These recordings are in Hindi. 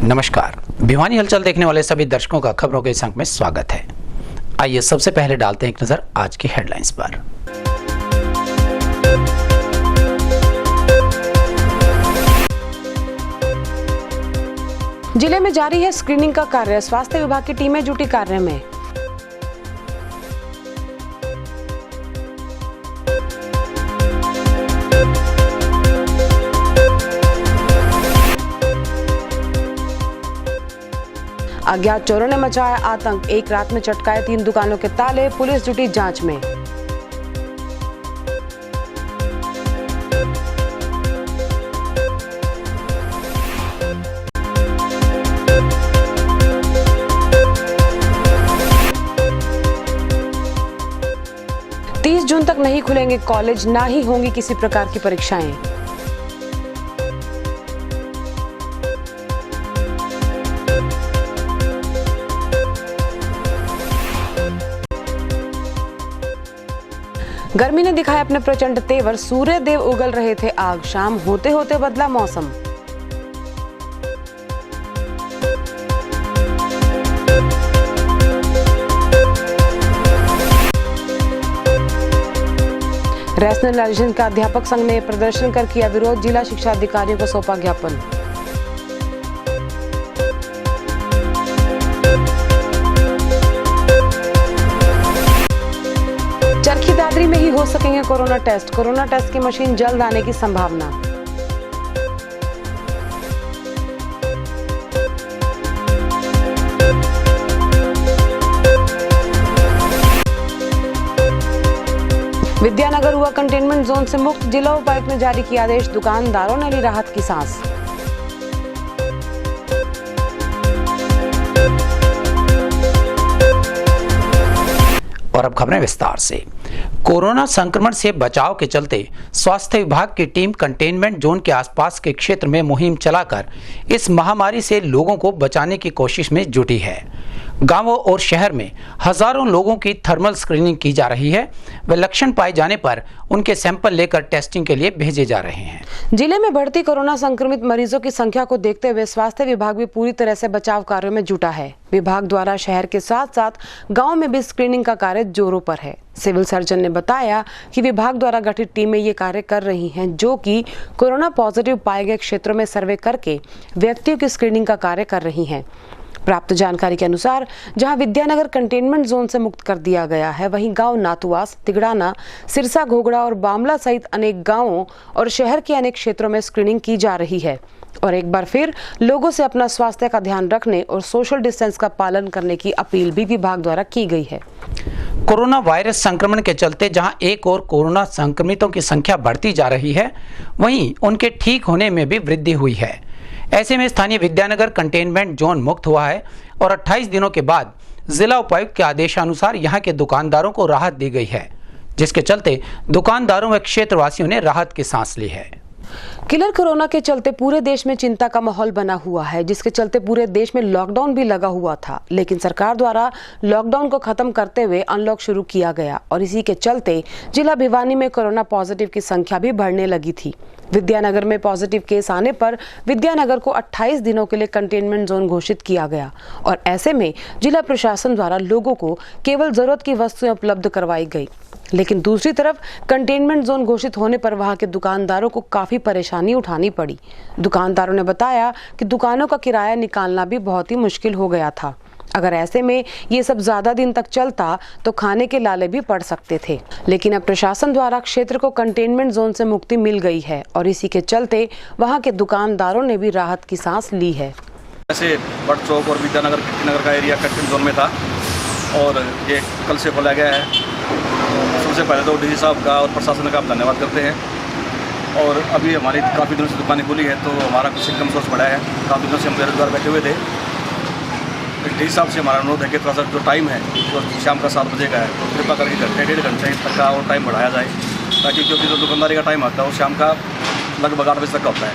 नमस्कार। भिवानी हलचल देखने वाले सभी दर्शकों का खबरों के इस अंक में स्वागत है। आइए सबसे पहले डालते हैं एक नजर आज की हेडलाइंस पर। जिले में जारी है स्क्रीनिंग का कार्य, स्वास्थ्य विभाग की टीमें जुटी कार्य में। अज्ञात चोरों ने मचाया आतंक, एक रात में चटकाए 3 दुकानों के ताले, पुलिस जुटी जांच में। जून तक नहीं खुलेंगे कॉलेज, ना ही होंगी किसी प्रकार की परीक्षाएं। गर्मी ने दिखाया अपने प्रचंड तेवर, सूर्य देव उगल रहे थे आग, शाम होते होते बदला मौसम। रैशनलाइजेशन का अध्यापक संघ ने प्रदर्शन कर किया विरोध, जिला शिक्षा अधिकारियों को सौंपा ज्ञापन। चरखी दादरी में ही हो सकेंगे कोरोना टेस्ट की मशीन जल्द आने की संभावना। विद्यानगर हुआ कंटेनमेंट जोन से मुक्त, जिला उपायुक्त ने जारी किया आदेश, दुकानदारों ने ली राहत की सांस। और अब खबरें विस्तार से। कोरोना संक्रमण से बचाव के चलते स्वास्थ्य विभाग की टीम कंटेनमेंट जोन के आसपास के क्षेत्र में मुहिम चलाकर इस महामारी से लोगों को बचाने की कोशिश में जुटी है। गांवों और शहर में हजारों लोगों की थर्मल स्क्रीनिंग की जा रही है। वे लक्षण पाए जाने पर उनके सैंपल लेकर टेस्टिंग के लिए भेजे जा रहे हैं। जिले में बढ़ती कोरोना संक्रमित मरीजों की संख्या को देखते हुए स्वास्थ्य विभाग भी पूरी तरह से बचाव कार्यों में जुटा है। विभाग द्वारा शहर के साथ साथ गाँव में भी स्क्रीनिंग का कार्य जोरों पर है। सिविल सर्जन ने बताया कि विभाग द्वारा गठित टीमें ये कार्य कर रही हैं, जो कि कोरोना पॉजिटिव पाए गए क्षेत्रों में सर्वे करके व्यक्तियों की स्क्रीनिंग का कार्य कर रही हैं। प्राप्त जानकारी के अनुसार जहां विद्यानगर कंटेनमेंट जोन से मुक्त कर दिया गया है, वहीं गांव नाथुआस, तिगड़ाना, सिरसा, घोगड़ा और बामला सहित अनेक गांवों और शहर के अनेक क्षेत्रों में स्क्रीनिंग की जा रही है। और एक बार फिर लोगों से अपना स्वास्थ्य का ध्यान रखने और सोशल डिस्टेंस का पालन करने की अपील भी विभाग द्वारा की गई है। कोरोना वायरस संक्रमण के चलते जहां एक और कोरोना संक्रमितों की संख्या बढ़ती जा रही है, वहीं उनके ठीक होने में भी वृद्धि हुई है। ऐसे में स्थानीय विद्यानगर कंटेनमेंट जोन मुक्त हुआ है और 28 दिनों के बाद जिला उपायुक्त के आदेशानुसार यहां के दुकानदारों को राहत दी गई है, जिसके चलते दुकानदारों व क्षेत्रवासियों ने राहत की सांस ली है। किलर कोरोना के चलते पूरे देश में चिंता का माहौल बना हुआ है, जिसके चलते पूरे देश में लॉकडाउन भी लगा हुआ था। लेकिन सरकार द्वारा लॉकडाउन को खत्म करते हुए अनलॉक शुरू किया गया और इसी के चलते जिला भिवानी में कोरोना पॉजिटिव की संख्या भी बढ़ने लगी थी। विद्यानगर में पॉजिटिव केस आने पर विद्यानगर को 28 दिनों के लिए कंटेनमेंट जोन घोषित किया गया और ऐसे में जिला प्रशासन द्वारा लोगों को केवल जरूरत की वस्तुएं उपलब्ध करवाई गई। लेकिन दूसरी तरफ कंटेनमेंट जोन घोषित होने पर वहां के दुकानदारों को काफी परेशानी उठानी पड़ी। दुकानदारों ने बताया कि दुकानों का किराया निकालना भी बहुत ही मुश्किल हो गया था। अगर ऐसे में ये सब ज्यादा दिन तक चलता तो खाने के लाले भी पड़ सकते थे। लेकिन अब प्रशासन द्वारा क्षेत्र को कंटेनमेंट जोन से मुक्ति मिल गई है और इसी के चलते वहां के दुकानदारों ने भी राहत की सांस ली है। ऐसे बट चौक और विद्यानगर नगर का एरिया कंटेनमेंट जोन में था और ये कल से खोला गया है। सबसे पहले तो डीसी साहब का और प्रशासन का आप धन्यवाद करते हैं। और अभी हमारी काफ़ी दिनों से दुकानें खुली है तो हमारा कुछ इनकम सोर्स बढ़ा है। काफ़ी दिनों से हम बेरोजगार बैठे हुए थे। डीसी साहब से हमारा अनुरोध है कि थोड़ा सा जो टाइम है जो शाम का 7 बजे का है तो कृपा करके घंटे 1.5 घंटे तक का और टाइम बढ़ाया जाए, ताकि क्योंकि जो दुकानदारी का टाइम आता है वो शाम का लगभग 8 बजे तक का होता है।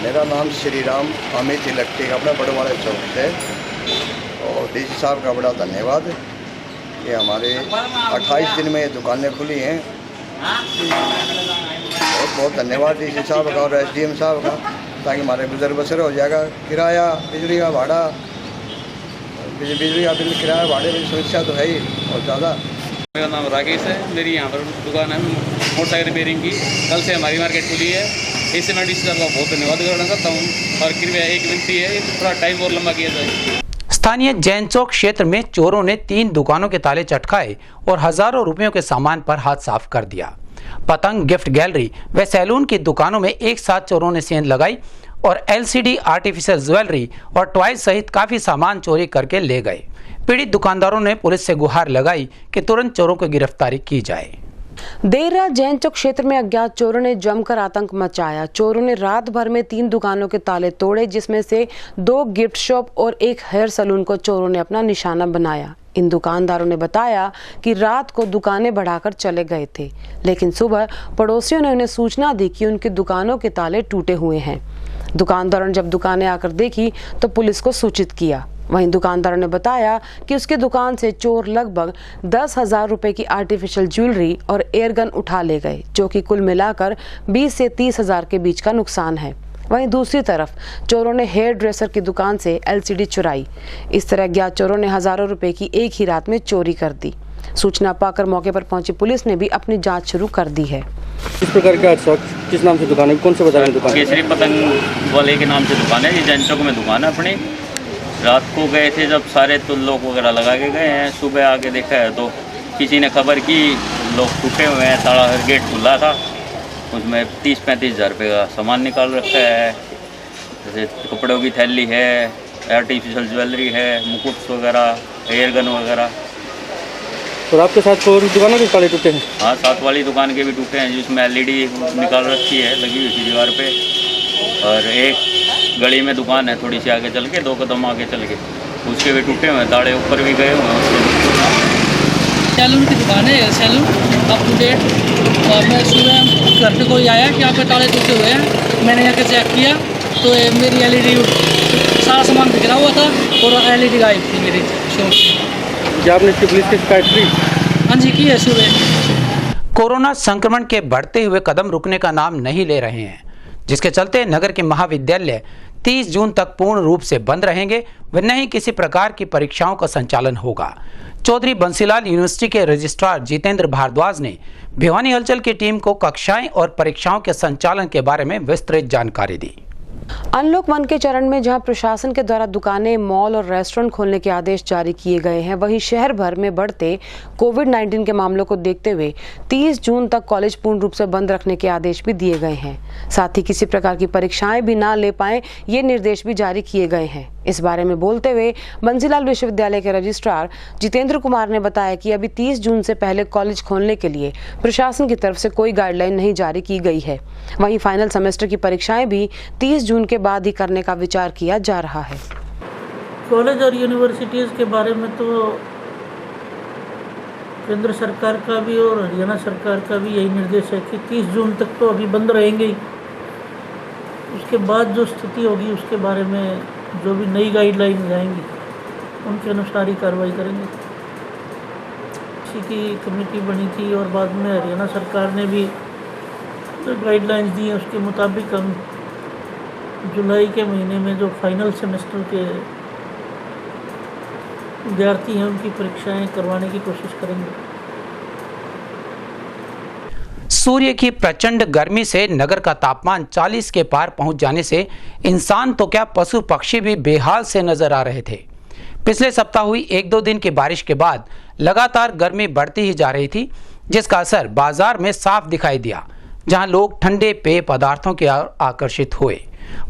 मेरा नाम श्री राम अमित इलेक्ट्रिक अपना बड़वाड़ा चौक से, और डीसी साहब का बड़ा धन्यवाद कि हमारे 28 दिन में ये दुकानें खुली हैं। बहुत बहुत धन्यवाद डीसी साहब का और एसडीएम साहब का ताकि हमारे गुजर बसर हो जाएगा। किराया, बिजली का भाड़ा, बिजली का बिल, किराया भाड़े में समस्या तो है ही बहुत ज़्यादा। मेरा नाम राकेश है। मेरी यहाँ पर दुकान है मोटरसाइकिल रिपेयरिंग की। कल से हमारी मार्केट खुली है। इससे मैं डीसी साहब का बहुत धन्यवाद करना चाहता हूँ और कृपया एक विनती है, थोड़ा टाइम और लंबा किया जाए। स्थानीय जैन चौक क्षेत्र में चोरों ने 3 दुकानों के ताले चटकाए और हजारों रुपयों के सामान पर हाथ साफ कर दिया। पतंग, गिफ्ट गैलरी व सैलून की दुकानों में एक साथ चोरों ने सेंध लगाई और LCD आर्टिफिशियल ज्वेलरी और टॉयज सहित काफी सामान चोरी करके ले गए। पीड़ित दुकानदारों ने पुलिस से गुहार लगाई कि तुरंत चोरों की गिरफ्तारी की जाए। देर रात जैन चौक क्षेत्र में अज्ञात चोरों ने जमकर आतंक मचाया। चोरों ने रात भर में 3 दुकानों के ताले तोड़े, जिसमें से 2 गिफ्ट शॉप और एक हेयर सैलून को चोरों ने अपना निशाना बनाया। इन दुकानदारों ने बताया कि रात को दुकानें बढ़ाकर चले गए थे, लेकिन सुबह पड़ोसियों ने उन्हें सूचना दी कि उनकी दुकानों के ताले टूटे हुए हैं। दुकानदारों ने जब दुकानें आकर देखी तो पुलिस को सूचित किया। वहीं दुकानदारों ने बताया कि उसकी दुकान से चोर लगभग 10,000 रुपए की आर्टिफिशियल ज्वेलरी और एयरगन उठा ले गए, जो कि कुल मिलाकर 20 से 30,000 के बीच का नुकसान है। वहीं दूसरी तरफ चोरों ने हेयर ड्रेसर की दुकान से LCD चुराई। इस तरह अज्ञात चोरों ने हजारों रुपए की एक ही रात में चोरी कर दी। सूचना पाकर मौके पर पहुंची पुलिस ने भी अपनी जांच शुरू कर दी है। किस प्रकार का शॉप, किस नाम से दुकान है, कौन से बाजार में दुकान है? केसरी पतंग वाले के नाम से दुकान है। ये जैन चौक में दुकान है अपनी। रात को गए थे जब सारे, तो लॉक वगैरह लगा के गए हैं। सुबह आके देखा है तो किसी ने खबर की लॉक टूटे हुए हैं, ताला गेट खुला था, उसमें 30-35 हज़ार रुपये का सामान निकाल रखा है। जैसे कपड़ों की थैली है, आर्टिफिशियल ज्वेलरी है, मुकुट वगैरह, एयरगन वगैरह। और आपके साथ और दुकानों के ताले टूटे हैं? हाँ, साथ वाली दुकान के भी टूटे हैं, जिसमें LED निकाल रखी है, लगी हुई थी दीवार पे। और एक गली में दुकान है, थोड़ी सी आगे चल के, 2 कदम आगे चल के, उसके भी टूटे हुए हैं, ताले ऊपर भी गए हुए हैं उसके। सैलून की दुकान है, सैलून अप टू डेट। और मैं सुबह घर पे कोई आया कि यहाँ पे ताले टूटे हुए हैं। मैंने यहाँ चेक किया तो मेरी LED सारा सामान बिखरा हुआ था और LED गायब थी मेरी शॉप से। क्या आपने इसकी पुलिस की शिकायत की? हाँ जी, की है सुबह। कोरोना संक्रमण के बढ़ते हुए कदम रुकने का नाम नहीं ले रहे हैं, जिसके चलते नगर के महाविद्यालय 30 जून तक पूर्ण रूप से बंद रहेंगे व न ही किसी प्रकार की परीक्षाओं का संचालन होगा। चौधरी बंसीलाल यूनिवर्सिटी के रजिस्ट्रार जितेंद्र भारद्वाज ने भिवानी हलचल की टीम को कक्षाएं और परीक्षाओं के संचालन के बारे में विस्तृत जानकारी दी। अनलॉक 1 के चरण में जहां प्रशासन के द्वारा दुकानें, मॉल और रेस्टोरेंट खोलने के आदेश जारी किए गए हैं, वहीं शहर भर में बढ़ते कोविड-19 के मामलों को देखते हुए 30 जून तक कॉलेज पूर्ण रूप से बंद रखने के आदेश भी दिए गए हैं। साथ ही किसी प्रकार की परीक्षाएं भी ना ले पाएं, ये निर्देश भी जारी किए गए हैं। इस बारे में बोलते हुए बंसीलाल विश्वविद्यालय के रजिस्ट्रार जितेंद्र कुमार ने बताया कि अभी 30 जून से पहले कॉलेज खोलने के लिए प्रशासन की तरफ से कोई गाइडलाइन नहीं जारी की गई है। वहीं फाइनल सेमेस्टर की परीक्षाएं भी 30 जून के बाद ही करने का विचार किया जा रहा है। कॉलेज और यूनिवर्सिटीज़ के बारे में तो केंद्र सरकार का भी और हरियाणा सरकार का भी यही निर्देश है कि 30 जून तक तो अभी बंद रहेंगे ही। उसके बाद जो स्थिति होगी उसके बारे में जो भी नई गाइडलाइन आएंगी उनके अनुसार ही कार्रवाई करेंगे। इसी की कमेटी बनी थी और बाद में हरियाणा सरकार ने भी जो गाइडलाइंस दी हैं उसके मुताबिक हम जुलाई के महीने में जो फाइनल सेमेस्टर के विद्यार्थी हैं उनकी परीक्षाएं करवाने की कोशिश करेंगे। सूर्य की प्रचंड गर्मी से नगर का तापमान 40 के पार पहुंच जाने से इंसान तो क्या पशु पक्षी भी बेहाल से नजर आ रहे थे। पिछले सप्ताह हुई 1-2 दिन की बारिश के बाद लगातार गर्मी बढ़ती ही जा रही थी, जिसका असर बाजार में साफ दिखाई दिया, जहां लोग ठंडे पेय पदार्थों की ओर आकर्षित हुए।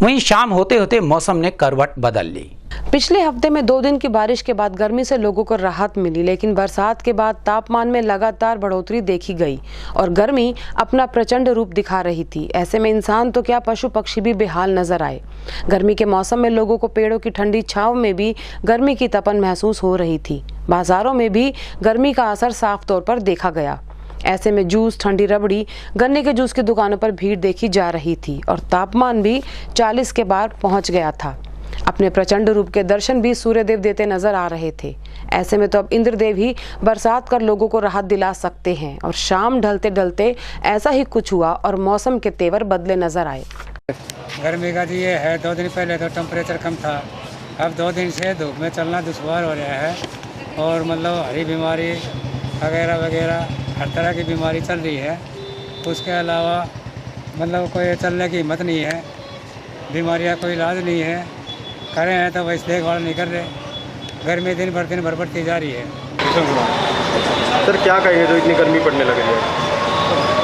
वहीं शाम होते होते मौसम ने करवट बदल ली। पिछले हफ्ते में 2 दिन की बारिश के बाद गर्मी से लोगों को राहत मिली, लेकिन बरसात के बाद तापमान में लगातार बढ़ोतरी देखी गई और गर्मी अपना प्रचंड रूप दिखा रही थी। ऐसे में इंसान तो क्या पशु पक्षी भी बेहाल नजर आए। गर्मी के मौसम में लोगों को पेड़ों की ठंडी छांव में भी गर्मी की तपन महसूस हो रही थी। बाजारों में भी गर्मी का असर साफ तौर पर देखा गया। ऐसे में जूस, ठंडी रबड़ी, गन्ने के जूस की दुकानों पर भीड़ देखी जा रही थी और तापमान भी 40 के पार पहुंच गया था। अपने प्रचंड रूप के दर्शन भी सूर्यदेव देते नजर आ रहे थे। ऐसे में तो अब इंद्रदेव ही बरसात कर लोगों को राहत दिला सकते हैं और शाम ढलते ढलते ऐसा ही कुछ हुआ और मौसम के तेवर बदले नजर आए। गर्मी का जी ये है, 2 दिन पहले तो टेम्परेचर कम था, अब 2 दिन से धूप में चलना दुश्वार हो रहा है और मतलब हरी बीमारी वगैरह वगैरह हर तरह की बीमारी चल रही है। उसके अलावा मतलब कोई चलने की हिम्मत नहीं है, बीमारियां कोई इलाज नहीं है, करे हैं तो वैसे देखभाल नहीं कर रहे। गर्मी दिन भर बढ़ती जा रही है। सर क्या कहेंगे जो इतनी गर्मी पड़ने लग रही है?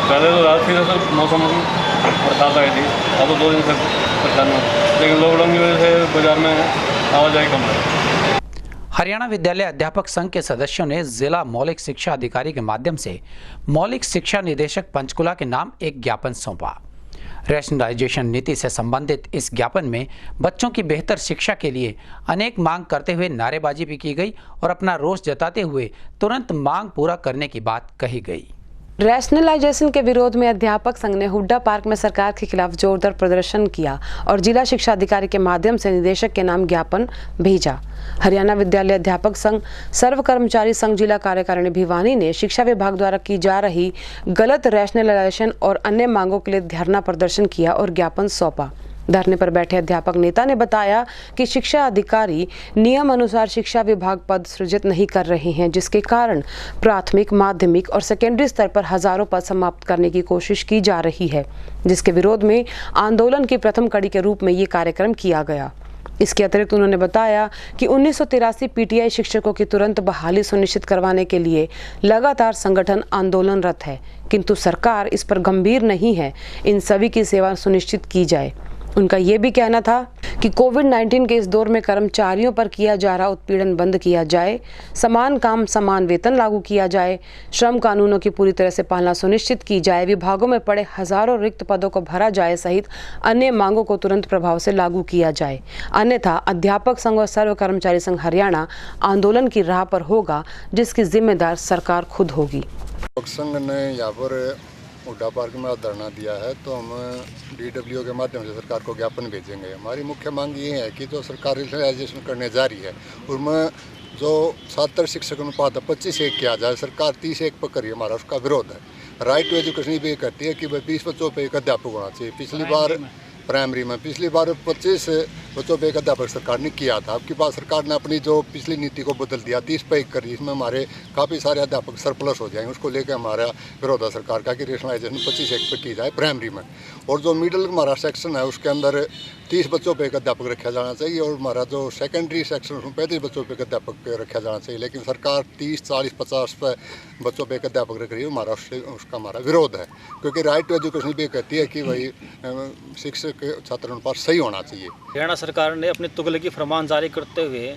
पहले तो रात थी सर, मौसम की बरसात आई थी, अब तो 2 दिन से परेशान हूँ, लेकिन लॉकडाउन की वजह से बाजार में आवाजाही कम है। हरियाणा विद्यालय अध्यापक संघ के सदस्यों ने जिला मौलिक शिक्षा अधिकारी के माध्यम से मौलिक शिक्षा निदेशक पंचकुला के नाम एक ज्ञापन सौंपा। रैशनलाइजेशन नीति से संबंधित इस ज्ञापन में बच्चों की बेहतर शिक्षा के लिए अनेक मांग करते हुए नारेबाजी भी की गई और अपना रोष जताते हुए तुरंत मांग पूरा करने की बात कही गई। रैशनलाइजेशन के विरोध में अध्यापक संघ ने हुड्डा पार्क में सरकार के खिलाफ जोरदार प्रदर्शन किया और जिला शिक्षा अधिकारी के माध्यम से निदेशक के नाम ज्ञापन भेजा। हरियाणा विद्यालय अध्यापक संघ सर्व कर्मचारी संघ जिला कार्यकारिणी भिवानी ने शिक्षा विभाग द्वारा की जा रही गलत रैशनलाइजेशन और अन्य मांगों के लिए धरना प्रदर्शन किया और ज्ञापन सौंपा। धरने पर बैठे अध्यापक नेता ने बताया कि शिक्षा अधिकारी नियम अनुसार शिक्षा विभाग पद सृजित नहीं कर रहे हैं, जिसके कारण प्राथमिक, माध्यमिक और सेकेंडरी स्तर पर हजारों पद समाप्त करने की कोशिश की जा रही है, जिसके विरोध में आंदोलन की प्रथम कड़ी के रूप में ये कार्यक्रम किया गया। इसके अतिरिक्त उन्होंने बताया कि 1983 पीटीआई शिक्षकों की तुरंत बहाली सुनिश्चित करवाने के लिए लगातार संगठन आंदोलनरत है, किंतु सरकार इस पर गंभीर नहीं है। इन सभी की सेवा सुनिश्चित की जाए। उनका ये भी कहना था कि कोविड-19 के इस दौर में कर्मचारियों पर किया जा रहा उत्पीड़न बंद किया जाए, समान काम समान वेतन लागू किया जाए, श्रम कानूनों की पूरी तरह से पालना सुनिश्चित की जाए, विभागों में पड़े हजारों रिक्त पदों को भरा जाए सहित अन्य मांगों को तुरंत प्रभाव से लागू किया जाए। अन्यथा अध्यापक संघ और सर्व कर्मचारी संघ हरियाणा आंदोलन की राह पर होगा, जिसकी जिम्मेदार सरकार खुद होगी। संघ ने यहाँ पर हुड्डा पार्क में धरना दिया है, तो हम DWO के माध्यम से सरकार को ज्ञापन भेजेंगे। हमारी मुख्य मांग ये है कि जो सरकार रैशनलाइजेशन करने जा रही है उसमें जो छात्र शिक्षक अनुपात 25:1 किया जाए, सरकार 30:1 पर करिए, हमारा उसका विरोध है। राइट टू एजुकेशन भी कहती है कि भाई 20 बच्चों पर एक अध्यापक होना चाहिए। पिछली बार 25 बच्चों पे एक अध्यापक सरकार ने किया था। अब की बात सरकार ने अपनी जो पिछली नीति को बदल दिया, 30 पे 1 कर दी, इसमें हमारे काफ़ी सारे अध्यापक सरप्लस हो जाएंगे। उसको लेकर हमारा विरोध है सरकार का कि रैशनलाइजेशन 25:1 पे की जाए प्राइमरी में। और जो मिडिल हमारा सेक्शन है उसके अंदर 30 बच्चों पे एक अध्यापक रखा जाना चाहिए, और हमारा जो सेकेंडरी सेक्शन उसमें 35 बच्चों पे एक अध्यापक रखा जाना चाहिए। लेकिन सरकार 30, 40, 50 पे बच्चों पे एक अध्यापक रख रही है, हमारा उसका हमारा विरोध है। क्योंकि राइट टू एजुकेशन भी कहती है कि भाई शिक्षक छात्र अनुपात सही होना चाहिए। हरियाणा सरकार ने अपनी तुगलकी फरमान जारी करते हुए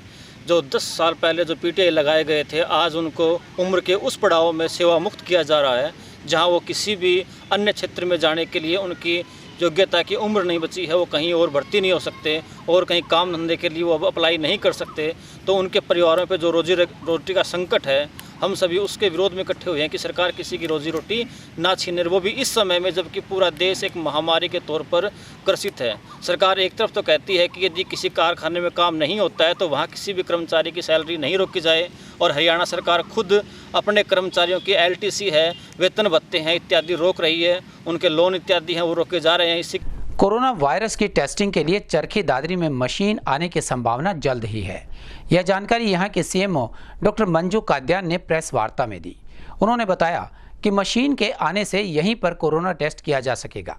जो 10 साल पहले जो पीटीआई लगाए गए थे, आज उनको उम्र के उस पड़ाव में सेवा मुक्त किया जा रहा है जहां वो किसी भी अन्य क्षेत्र में जाने के लिए उनकी योग्यता की उम्र नहीं बची है, वो कहीं और भर्ती नहीं हो सकते और कहीं काम धंधे के लिए वो अब अप्लाई नहीं कर सकते। तो उनके परिवारों पे जो रोटी का संकट है, हम सभी उसके विरोध में इकट्ठे हुए हैं कि सरकार किसी की रोजी रोटी ना छीने, वो भी इस समय में जबकि पूरा देश एक महामारी के तौर पर ग्रसित है। सरकार एक तरफ तो कहती है कि यदि किसी कारखाने में काम नहीं होता है तो वहाँ किसी भी कर्मचारी की सैलरी नहीं रोकी जाए, और हरियाणा सरकार खुद अपने कर्मचारियों की LTC है, वेतन भत्ते हैं इत्यादि रोक रही है, उनके लोन इत्यादि हैं वो रोके जा रहे हैं। इसी कोरोना वायरस की टेस्टिंग के लिए चरखी दादरी में मशीन आने की संभावना जल्द ही है। यह जानकारी यहां के CMO डॉक्टर मंजू काद्यान ने प्रेस वार्ता में दी। उन्होंने बताया कि मशीन के आने से यहीं पर कोरोना टेस्ट किया जा सकेगा।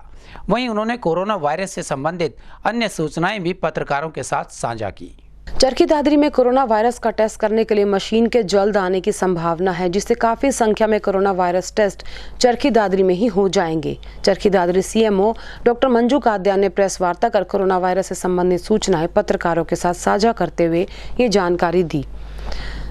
वहीं उन्होंने कोरोना वायरस से संबंधित अन्य सूचनाएं भी पत्रकारों के साथ साझा की। चरखी दादरी में कोरोना वायरस का टेस्ट करने के लिए मशीन के जल्द आने की संभावना है, जिससे काफी संख्या में corona virus test Charkhi Dadri में ही हो जाएंगे। चरखी दादरी CMO डॉक्टर मंजू काद्यान ने प्रेस वार्ता कर कोरोना वायरस से संबंधित सूचनाएं पत्रकारों के साथ साझा करते हुए ये जानकारी दी।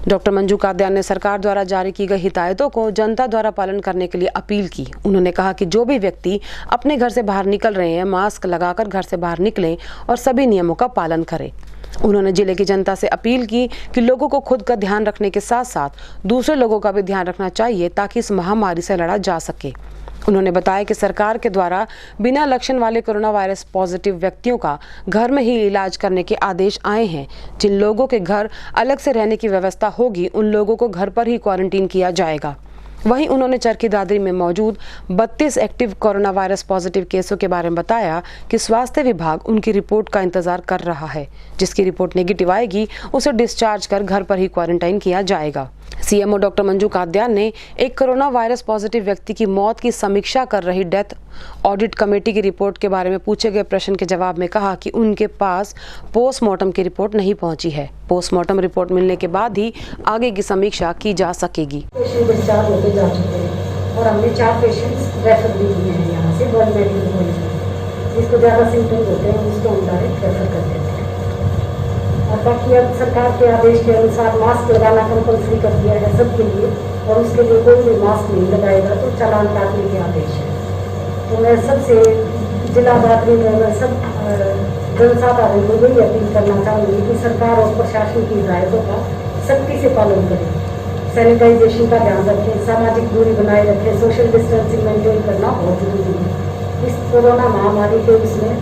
डॉक्टर मंजू काद्यान ने सरकार द्वारा जारी की गई हिदायतों को जनता द्वारा पालन करने के लिए अपील की। उन्होंने कहा कि जो भी व्यक्ति अपने घर से बाहर निकल रहे हैं, मास्क लगाकर घर से बाहर निकलें और सभी नियमों का पालन करें। उन्होंने जिले की जनता से अपील की कि लोगों को खुद का ध्यान रखने के साथ साथ दूसरे लोगों का भी ध्यान रखना चाहिए ताकि इस महामारी से लड़ा जा सके। उन्होंने बताया कि सरकार के द्वारा बिना लक्षण वाले कोरोना वायरस पॉजिटिव व्यक्तियों का घर में ही इलाज करने के आदेश आए हैं। जिन लोगों के घर अलग से रहने की व्यवस्था होगी, उन लोगों को घर पर ही क्वारंटीन किया जाएगा। वहीं उन्होंने चरखी दादरी में मौजूद 32 एक्टिव कोरोना वायरस पॉजिटिव केसों के बारे में बताया कि स्वास्थ्य विभाग उनकी रिपोर्ट का इंतजार कर रहा है। जिसकी रिपोर्ट नेगेटिव आएगी उसे डिस्चार्ज कर घर पर ही क्वारंटाइन किया जाएगा। सीएमओ डॉक्टर मंजू कात्याल ने एक कोरोना वायरस पॉजिटिव व्यक्ति की मौत की समीक्षा कर रही डेथ ऑडिट कमेटी की रिपोर्ट के बारे में पूछे गए प्रश्न के जवाब में कहा कि उनके पास पोस्टमार्टम की रिपोर्ट नहीं पहुंची है। पोस्टमार्टम रिपोर्ट मिलने के बाद ही आगे की समीक्षा की जा सकेगी। पेशेंट डिस्चार्ज होते जा चुके हैं और हमने 4 पेशेंट्स रेफर भी किए हैं यहाँ से वर्ल्ड मेडिकल कॉलेज में। जिसको ज़्यादा सिम्टम्स होते हैं उसको हम डायरेक्ट रेफर कर देते हैं। और बाकी अब सरकार के आदेश के अनुसार मास्क लगाना कंपल्सरी कर दिया है सबके लिए और उसके लिए कोई भी मास्क नहीं लगाएगा तो चालान काटने के आदेश है। तो मैं सबसे जिला दादरी में मैं सब जनसाधारण को यही अपील करना चाहूँगी कि सरकार और प्रशासन की हिदायतों का सख्ती से पालन करें, सैनिटाइजेशन का ध्यान रखें, सामाजिक दूरी बनाए रखें, सोशल डिस्टेंसिंग मेंटेन करना बहुत जरूरी है। इस कोरोना महामारी के इसमें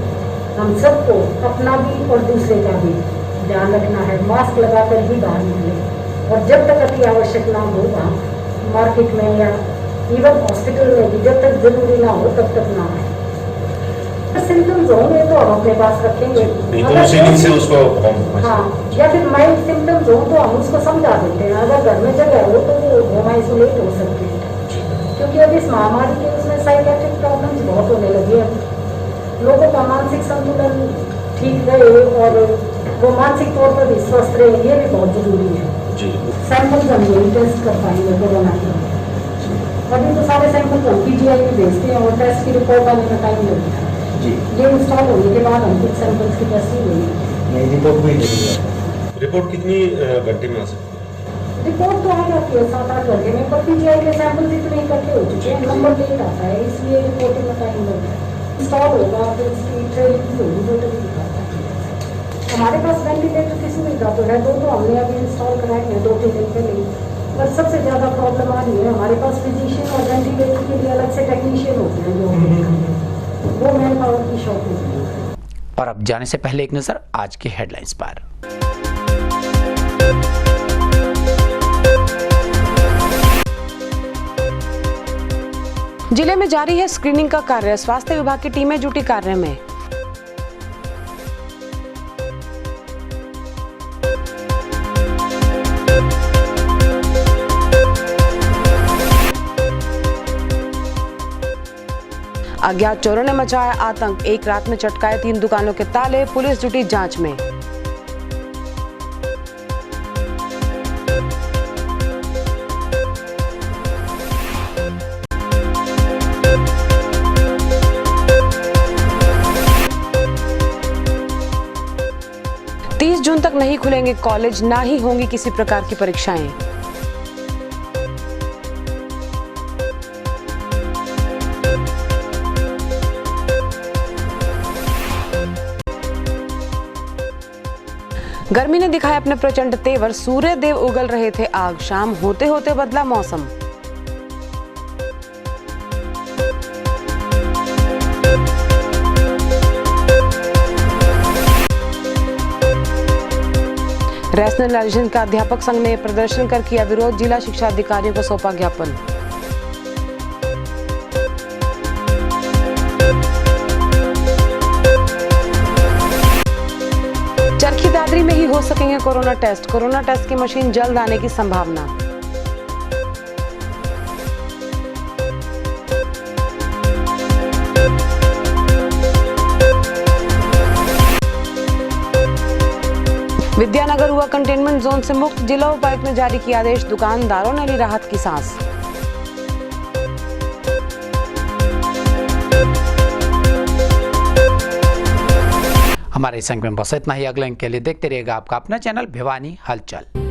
हम सबको अपना भी और दूसरे का भी ध्यान रखना है। मास्क लगाकर ही बाहर निकलें और जब तक अति आवश्यक ना हो वहाँ मार्केट में या इवन हॉस्पिटल में भी जब तक जरूरी ना हो तब तक ना आए। सिम्टम्स होंगे तो हम अपने पास रखेंगे से उसको हाँ, या फिर माइल्ड सिम्टम्स हो तो हम उसको समझा देते हैं। अगर घर में जगह हो तो वो होम आइसोलेट हो सकते हैं, क्योंकि अब इस महामारी के उसमें साइकेट्रिक प्रॉब्लम्स बहुत होने लगी है। लोगों का मानसिक संतुलन ठीक रहे और वो मानसिक तौर पर भी स्वस्थ रहे, ये भी बहुत जरूरी है। सैंपल्स हम यही टेस्ट कर पाएंगे कोरोना के। अभी तो सारे सैंपल्स हम पीजीआई में भेजते हैं और टेस्ट की रिपोर्ट आने में टाइम लगता है। ये इंस्टॉल होने के बाद हम कुछ सैंपल्स की टेस्टिंग हुई। रिपोर्ट कितनी घंटे में आ सकती है? रिपोर्ट तो आ जाती है 7-8 घंटे में, पर पीजीआई के सैंपल्स इतने इकट्ठे हो चुके हैं, नंबर लेट आता है, इसलिए रिपोर्टिंग में टाइम लगता है। इंस्टॉल होगा फिर इसकी ट्रेनिंग होगी जो तभी दिखाता है। हमारे पास वेंटिलेटर की सुविधा तो है, 2 तो हमने अभी इंस्टॉल कराए हैं 2-3 दिन पहले। पर सबसे ज़्यादा प्रॉब्लम आ रही है हमारे पास फिजिशियन और वेंटिलेटर के लिए अलग से टेक्नीशियन होते हैं जो वो मैन पावर की शॉर्टेज है। और अब जाने से पहले एक नजर आज की हेडलाइंस पर। जिले में जारी है स्क्रीनिंग का कार्य, स्वास्थ्य विभाग की टीमें जुटी कार्य में। अज्ञात चोरों ने मचाया आतंक, एक रात में चटकाए 3 दुकानों के ताले, पुलिस जुटी जांच में। जून तक नहीं खुलेंगे कॉलेज, ना ही होंगी किसी प्रकार की परीक्षाएं। गर्मी ने दिखाया अपने प्रचंड तेवर, सूर्य देव उगल रहे थे आग, शाम होते होते बदला मौसम। रैशनलाइजेशन का अध्यापक संघ ने प्रदर्शन कर किया विरोध, जिला शिक्षा अधिकारियों को सौंपा ज्ञापन। चरखी दादरी में ही हो सकेंगे कोरोना टेस्ट की मशीन जल्द आने की संभावना। विद्यानगर हुआ कंटेनमेंट जोन से मुक्त, जिला उपायुक्त ने जारी किया आदेश, दुकानदारों ने ली राहत की सांस। हमारे संग में बस इतना ही। अगले अंक के लिए देखते रहिएगा आपका अपना चैनल भिवानी हलचल।